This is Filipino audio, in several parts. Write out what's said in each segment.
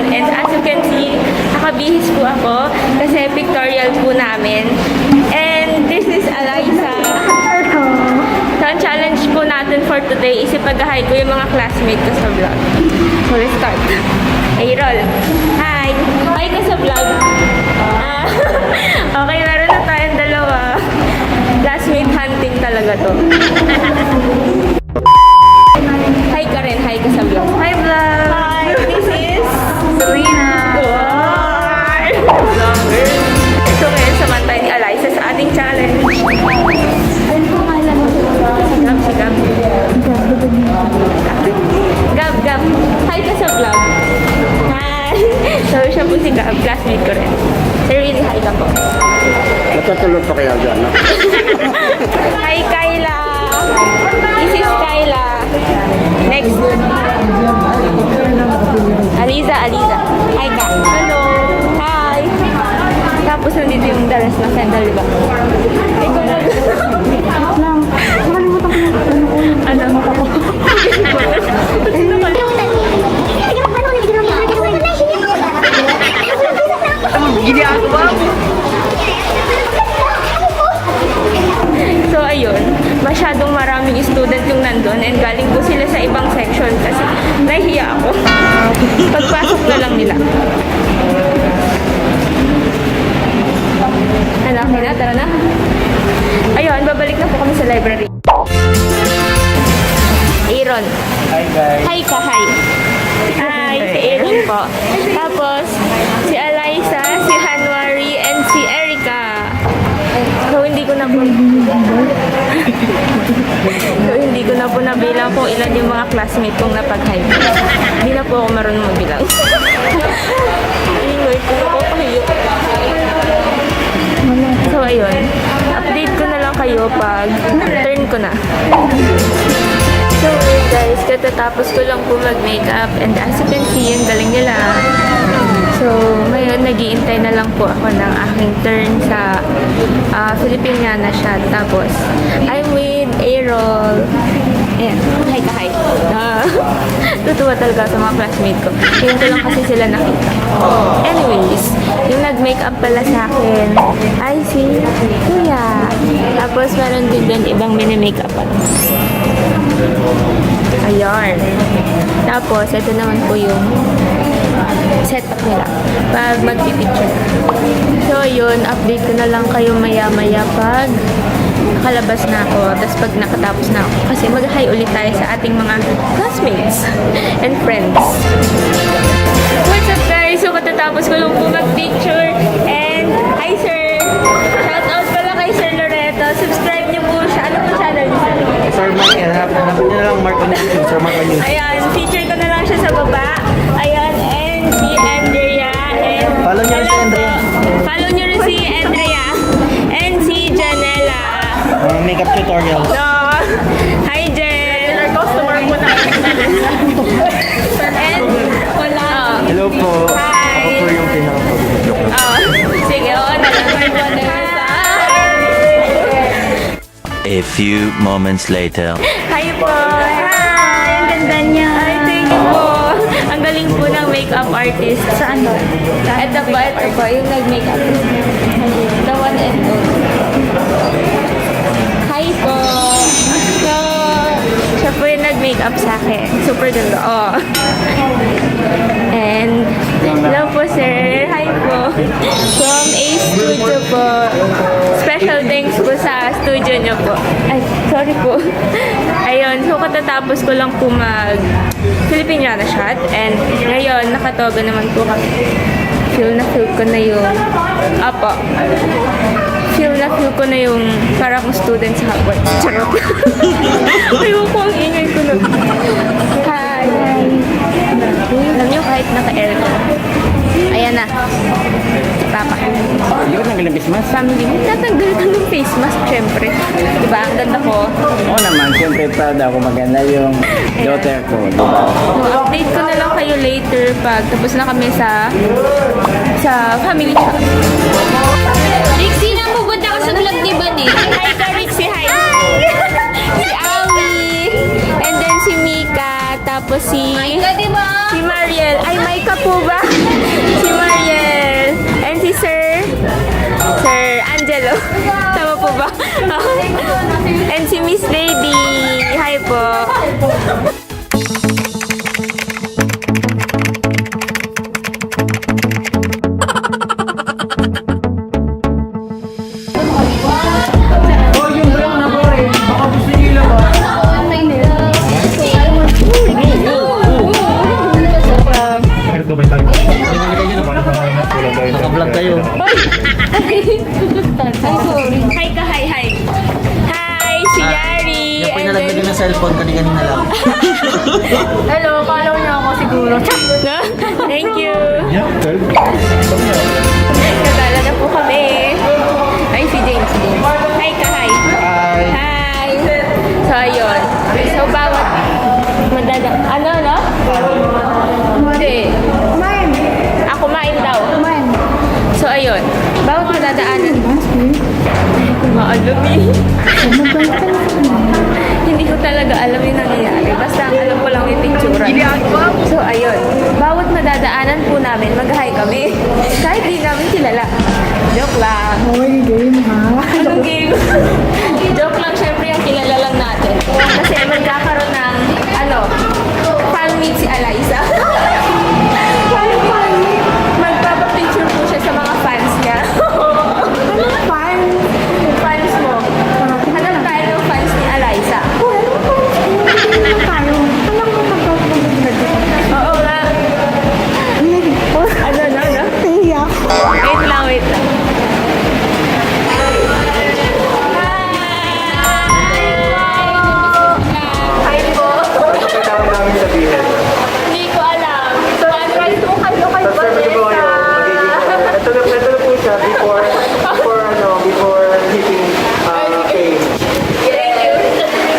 ngayon. And as you can see, nakabihis po ako kasi pictorial po namin. And this is Eliza. So, ang challenge po natin for today is ipag-hi ko yung mga classmates ko sa vlog. So, let's start. Hey, roll. Hi! Hi ka sa vlog. Okay, meron na tayong dalawa. Classmate hunting talaga to. Hi ka rin. Hi ka sa vlog. Hi, vlog! Hi! This is Serena. So, ngayon saman tayo ni Eliza sa ating challenge. Gab, si Gab. Gab, Gab. Hi ka sa vlog. Hi! So, siya po si Gab. Classmate ko rin. Sir, really hi ka po. Natutulog pa kaya dyan, no? Hi, Kyla! This is Kyla. Next. Aliza, Aliza. Hi ka. Hello. Hi. Tapos nandito yung dalas na sandal, di ba? Ikaw na. Ano? Gini ako ba? So, ayun. Masyadong maraming student yung nandun and galing po sila sa ibang section kasi nahihiya ako. Pagpasok na lang nila. Hanapin na, tara na. Ayun, babalik na po kami sa library. Aaron. Hi, guys. Hi ka, hi. Hi, si Aaron po. Tapos, si Eliza, si Hanwari, and si Erica. So, hindi ko na po nabilang kung ilan yung mga classmate kong napag-hi. Hindi na po ako marunong magbilang. Ingay ko po kayo. So, ayun. Update ko na lang kayo pag turn ko na. So, guys, katatapos ko lang po mag-makeup and as you can see, ang galing nila. So, ngayon, nag-iintay na lang po ako ng aking turn sa Filipiniana shot. Tapos, I'm with Errol. Ayan, hi ka, hi. Tutuwa talaga sa mga classmate ko. Ngayon ko lang kasi sila nakita. Anyways, yung nag-makeup pala sa akin, ay si Kuya. Tapos, meron din ibang mini-makeupan. Ayan. Tapos, ito naman po yung setup nila pag magpipicture. So, yun, update ko na lang kayo maya-maya pag nakalabas na ako. Tapos pag nakatapos na ako. Kasi mag-hi ulit tayo sa ating mga classmates and friends. What's up, guys? So, katatapos ko lang po mag-picture. And, hi, sir! Shout out pala kay Sir Loreto. Subscribe niyo po siya. Ano po channel niyo? Sir Mark, hanapin nyo na lang Mark on YouTube. Sir Mark on YouTube. Ayan, feature ko na lang siya sa baba. Ayan, and si Andrea. And Follow niyo rin si Andrea. Follow niyo rin si Andrea. And si Janela. Makeup tutorial. So, hi Jen. Customer mo na. And wala. Hello po. Hi. Ako po yung pinaka-joke. Sige, oo. A few moments later. Hi po. Hi. Ang ganda niya. Ay, thank you po. Ang galing po ng makeup artist. Saan ba? Ito po. Yung nag-makeup. The one and only. Hi po. So, siya po yung nag-makeup sa akin. Super ganda. Oh. And, hello po sir. Hi po. From A Studio po. Special thanks po sa studio niyo po. Ay, sorry po. Ayun, so katatapos ko lang po mag-Filipiniana shot. And ngayon, nakatoga naman po kami. Feel ko na yung... Apo. Feel ko na yung parang student sa Hogwarts. Charot. Ayaw ko, ang ingay ko na. Hi. Alam niyo, kahit naka-aircon. Ayan na. Papa. Hindi ko tanggalin face mask. Family mo, tatanggal ka ng face mask, syempre. Diba? Ang ganda ko. Oo naman, siyempre proud ako maganda yung daughter ko. Diba? So, update ko na lang kayo later pag tapos na kami sa family shop. Rixie, na pupunta ka sa vlog ni Bani. Hi ka, Rixie. Hi. Si Awi. And then si Mika. Tapos si diba? Mariel. Ay, Maika po ba? Si Mariel. And si Sir Angelo. Tama po ba? And si Miss Lady. Hi po. Naka-vlog kayo. Hi ka, hi. Hi, si Yari. Yung pinalagay din ng cellphone kanina lang. Hello, follow niyo ako siguro. No? Thank you. Nagala na po kami. Ay, si James. Hi ka, hi. Hi. So, ayun. So, bawat ano? Hindi. Ako kumain daw. So, ayun. Bawat madadaanan. Maalam eh. Hindi ko talaga alam yung nangyayari. Basta ang alam ko lang yung picture. So, ayun. Bawat madadaanan po namin, mag-hi kami. Kahit di namin kilala. Joke lang. Game ha? Anong game? Joke lang, syempre yung kilala lang natin. Kasi magkakaroon ng, fan meet si Eliza. Magpapapicture po siya sa mga fans niya. Fans mo. Hanap tayo ng fans ni Eliza. Oo nga. Ano? Wait lang. Hi po. Hindi ko alam. So, try to kayo kay Vanessa. Ito na po siya before hitting pay. Thank you.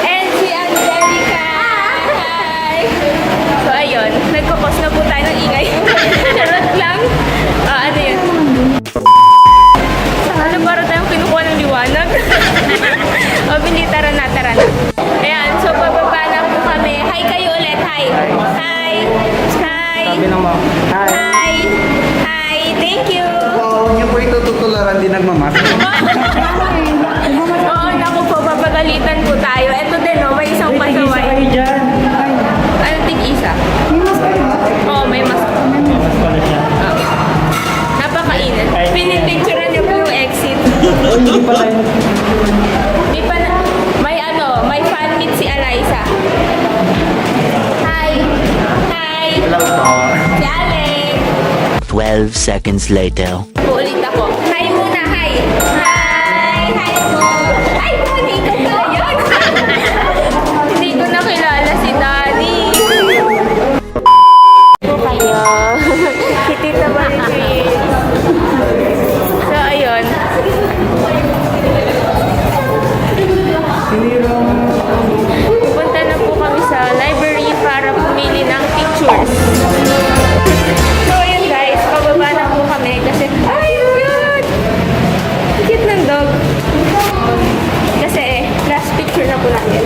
And si Angelica. Hi. So, ayun. Nagkukos na po tayo ng ingay. Charot lang. Ano yun? Ano para tayong kinukuha ng liwanag? O, hindi, tara na. Ayan, so bababa na po kami. Hi kayo ulit. Hi. Sabi ng mom. Hi. Hi. Thank you. Huwag niyo po ito tutularan din nagmamas. Oo, naku po, papagalitan po tayo. Ito din, may isang pasaway. Ano tig-isa? Oo, may mask. Napakainit. Pinipicturean niyo po yung exit. Di pa na, may fan meet si Eliza. Hi. Hello po. Si Alex. 12 seconds later. Uulit ako. Hi muna, hi. Hi po. Ay, hindi ko pala yun. Hindi ko nakilala si Daddy. Po kayo. Si Tita Maricris. So, ayun. Pupunta na po kami sa library para pumili ng pictures. So, ayun guys. Pababa na po kami kasi, ay, oh God! Cute ng dog. Kasi, last picture na po natin.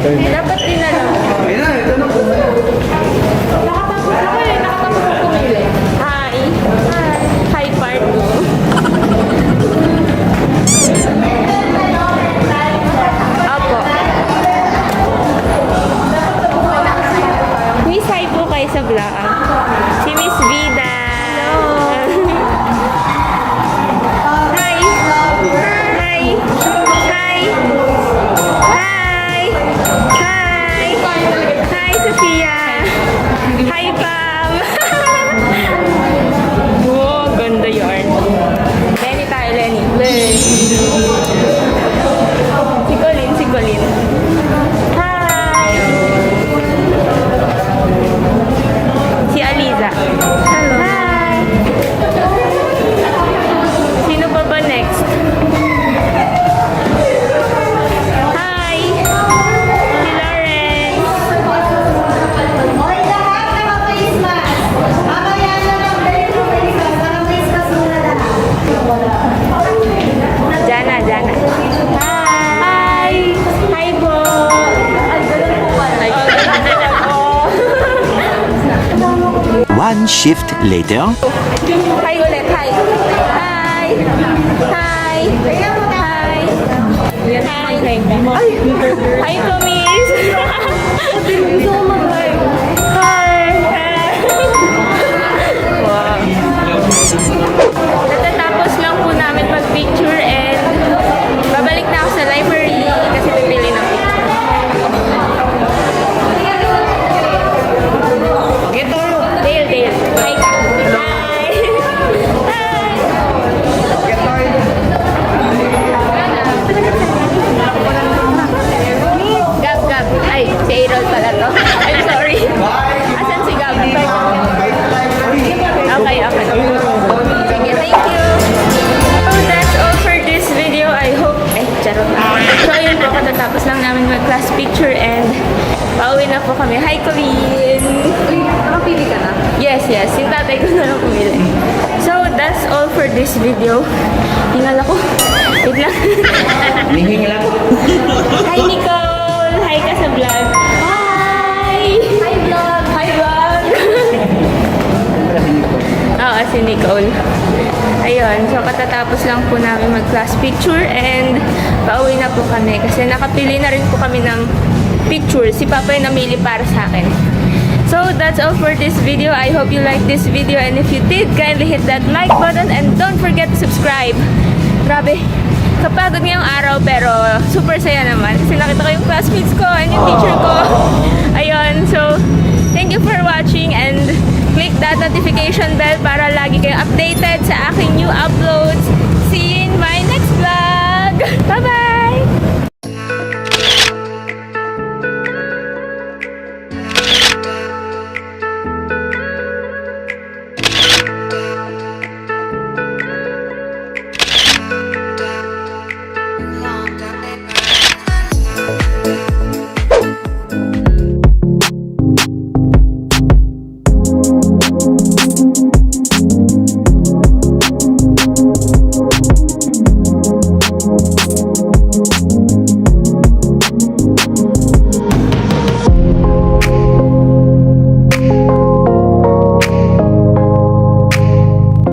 Dapat din na lang. Ayun na, ito na po. Nakatapos po pumili. Hi. Hi, part 2. Opo. Miss, hi po kayo sa vlog. Si Miss Vida. Hi. Hi. Hi, Sophia. Hi, Pam. Wow, ganda yarn. Lenny tayo, Lenny. Si Colin. Hi. Si One shift later. Hi ulit, hi. Hi. Hi. Hi. Hi. Ay, hi, Tomis. Gusto ko mag-hi. Hi. Wow. Natatapos lang po namin mag-picture and babalik na ako sa library kasi pipili ng picture. Dale. Hi ka. Hi. Hi. Gab. Ay, si Aaron pala to. I'm sorry. Asan si Gab? Okay. Sige, thank you. So, that's all for this video. I hope... charot na. So, yun po, katatapos lang namin mag-class picture and pauwi na po kami. Hi, Colleen! Nakapili ka na? Yes. Yung tatay ko na lang pumili. So, that's all for this video. Hingal ako. Wait lang. Hingal ako. Hi, Nicole! Hi ka sa vlog. Hi! Hi, vlog! Oo, si Nicole. Ayun, so katatapos lang po namin mag-class picture and pauwi na po kami kasi nakapili na rin po kami ng picture. Si Papa yung namili para sa akin. So, that's all for this video. I hope you liked this video and if you did, kindly hit that like button and don't forget to subscribe. Grabe, kapagod ngayong araw pero super saya naman kasi nakita ko yung classmates ko and yung teacher ko. Ayun, so thank you for watching and click that notification bell para lagi kayong updated sa aking new uploads.